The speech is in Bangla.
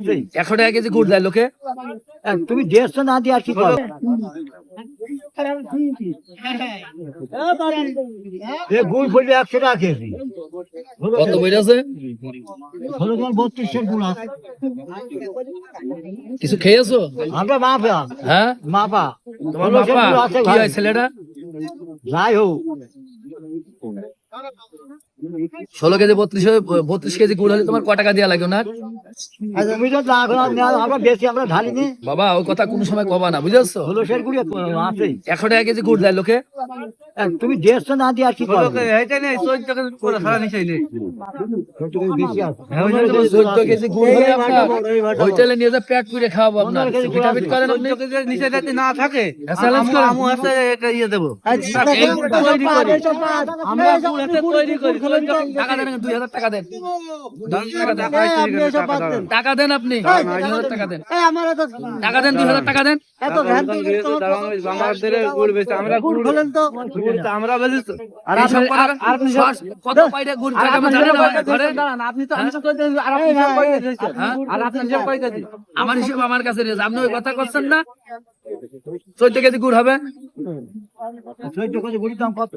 100 টাকা কেজি গুড় দেয় লোকে। তুমি 150 না দিয়ে আর কি করো? গুড় বলবে 100 টাকা কেজি। কত বই আছে? হলো তোমার 3200 গুড় আছে। কিছু খেয়েছো? আমরা মাপা, হ্যাঁ মাপা তোমার 1600 বাবা গুড় আছে কি ভাই। হয় ছেলেটা? যাই হোক 16 কেজি 32 কেজি গুড় হলে তোমার ক টাকা দেওয়া লাগে না? তুমি তো লাগো না, আমরা বেশি আমরা ঢালিনি। বাবা ওই কথা কোনো সময় কবা না, বুঝেছো? 1600 গুড় আছে। 100 টাকা কেজি গুড় দেয় লোকে। তুমি 150 না দিয়ে আর কি করো? বেশি আছে। 14 কেজি গুড় হলে আপনার হোটেলে নিয়ে যা পেট পুড়ে খাওয়াবো আপনার। পিটাপিট করেন আপনি? না থাকে চ্যালেঞ্জ করেন। টাকা দেন, 2000 টাকা দেন। টাকা দেন আপনি 2000 টাকা দেন। টাকা দেন 2000 টাকা দেন। কত পাইটা গুড় টাকাবেন জানেন আমার ঘরে? আমার হিসেব আমার কাছে রয়েছে, আপনি ওই কথা করছেন না? 14 কেজি গুড় হবে। 14 কেজি গুড়ির দাম কত?